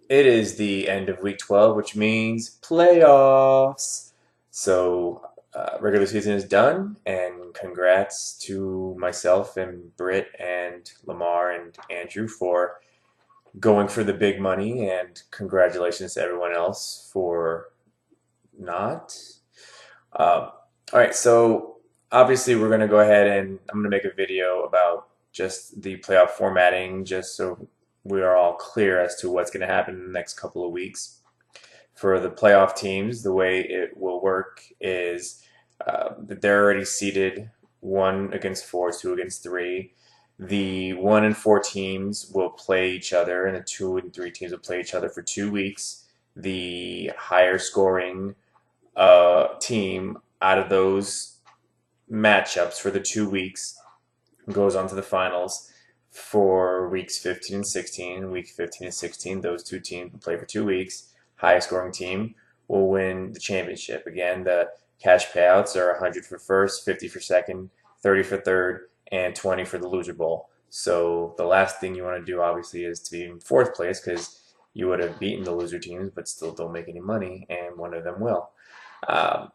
It is the end of week 12, which means playoffs. So, regular season is done, and congrats to myself and Britt and Lamar and Andrew for going for the big money, and congratulations to everyone else for not. All right, so obviously, we're going to go ahead and I'm going to make a video about just the playoff formatting, just so we are all clear as to what's going to happen in the next couple of weeks. For the playoff teams, the way it will work is that they're already seeded 1 against 4, 2 against 3. The 1 and 4 teams will play each other, and the 2 and 3 teams will play each other for 2 weeks. The higher scoring team out of those matchups for the 2 weeks goes on to the finals for weeks 15 and 16. Week 15 and 16, those two teams will play for 2 weeks. Highest scoring team will win the championship. Again, the cash payouts are 100 for first, 50 for second, 30 for third, and 20 for the loser bowl. So the last thing you want to do, obviously, is to be in fourth place because you would have beaten the loser teams, but still don't make any money, and one of them will. Um,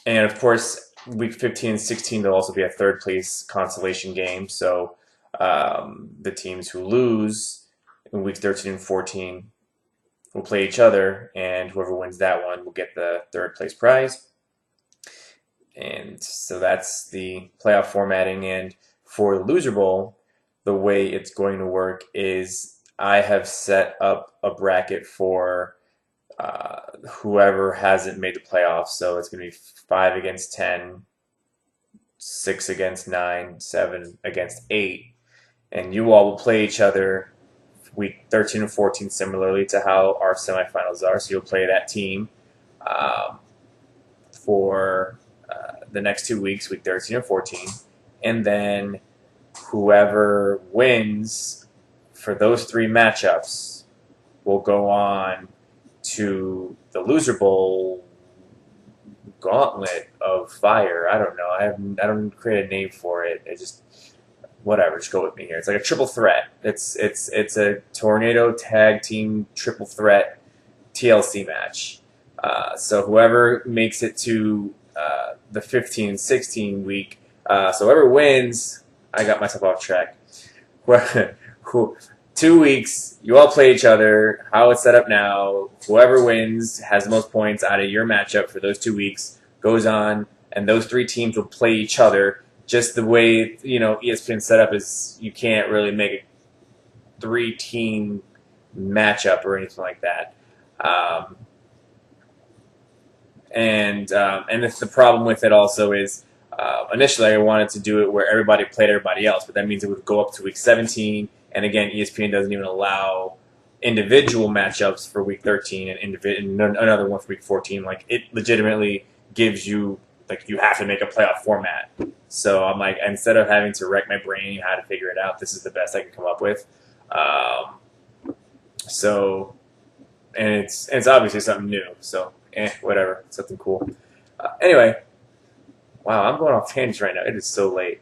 and of course, week 15 and 16, there'll also be a third place consolation game. So the teams who lose in weeks 13 and 14 will play each other, and whoever wins that one will get the third place prize. And so that's the playoff formatting. And for the loser bowl, the way it's going to work is I have set up a bracket for whoever hasn't made the playoffs. So it's going to be 5 against 10, 6 against 9, 7 against 8, and you all will play each other week 13 and 14 similarly to how our semifinals are. So you'll play that team um, for the next 2 weeks, week 13 and 14, and then whoever wins for those 3 matchups will go on to the loser bowl gauntlet of fire. I don't know. I don't create a name for it. It just whatever. Just go with me here. It's like a triple threat. It's a tornado tag team triple threat TLC match. So whoever makes it to the 15-16 week, so whoever wins, I got myself off track. 2 weeks, you all play each other. How it's set up now, whoever wins has the most points out of your matchup for those 2 weeks goes on, and those 3 teams will play each other. Just the way ESPN set up is, you can't really make a 3-team matchup or anything like that. And the problem with it also is, initially I wanted to do it where everybody played everybody else, but that means it would go up to week 17. And again, ESPN doesn't even allow individual matchups for week 13 and another one for week 14. Like, it legitimately gives you, like, you have to make a playoff format. So I'm like, instead of having to wreck my brain how to figure it out, this is the best I can come up with. So, and it's obviously something new. So, whatever, something cool. Anyway, wow, I'm going off tangents right now. It is so late.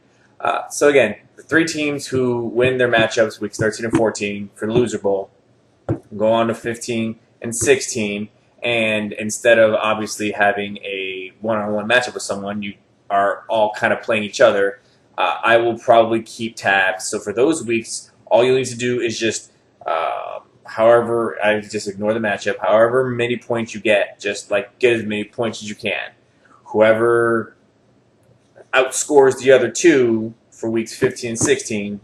So again, the 3 teams who win their matchups weeks 13 and 14 for the loser bowl go on to 15 and 16, and instead of obviously having a one-on-one matchup with someone, you are all kind of playing each other. I will probably keep tabs. So for those weeks, all you need to do is just, however, I just ignore the matchup. However many points you get, just like get as many points as you can. Whoever outscores the other 2 for weeks 15 and 16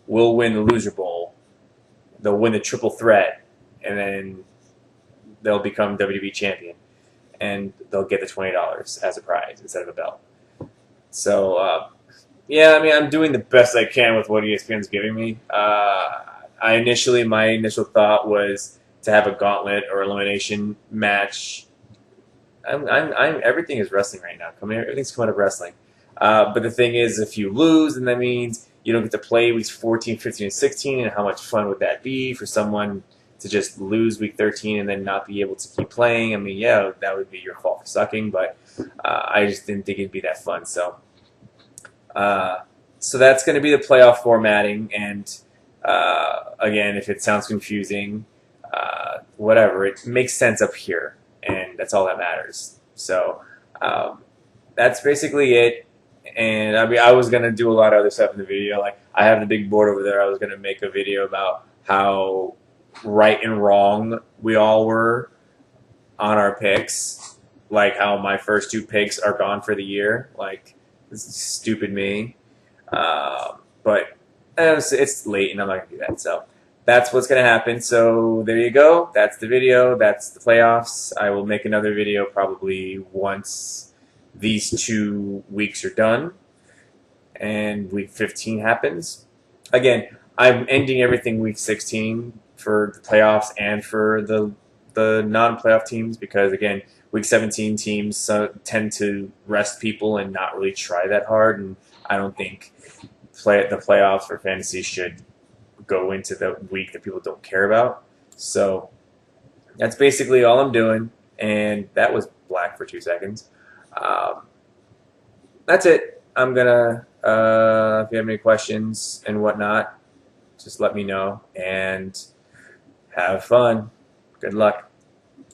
will win the loser bowl. They'll win the triple threat, and then they'll become WWE champion, and they'll get the $20 as a prize instead of a belt. So, yeah, I mean, I'm doing the best I can with what ESPN's giving me. My initial thought was to have a gauntlet or elimination match. Everything is wrestling right now. Everything's coming out of wrestling. But the thing is, if you lose, then that means you don't get to play weeks 14, 15, and 16, and how much fun would that be for someone to just lose week 13 and then not be able to keep playing? I mean, yeah, that would be your fault for sucking, but I just didn't think it'd be that fun. So that's going to be the playoff formatting, and again, if it sounds confusing, whatever. It makes sense up here, and that's all that matters. So that's basically it. And I mean, I was gonna do a lot of other stuff in the video. Like I have the big board over there. I was gonna make a video about how right and wrong we all were on our picks. Like how my first two picks are gone for the year. Like this is stupid me. But it's late and I'm not gonna do that. So that's what's gonna happen. So there you go. That's the video. That's the playoffs. I will make another video probably once these 2 weeks are done and week 15 happens. Again, I'm ending everything week 16 for the playoffs and for the non-playoff teams because again, week 17 teams tend to rest people and not really try that hard, and I don't think the playoffs for fantasy should go into the week that people don't care about. So that's basically all I'm doing, and that was black for 2 seconds. That's it. I'm gonna if you have any questions and whatnot, just let me know and have fun. Good luck.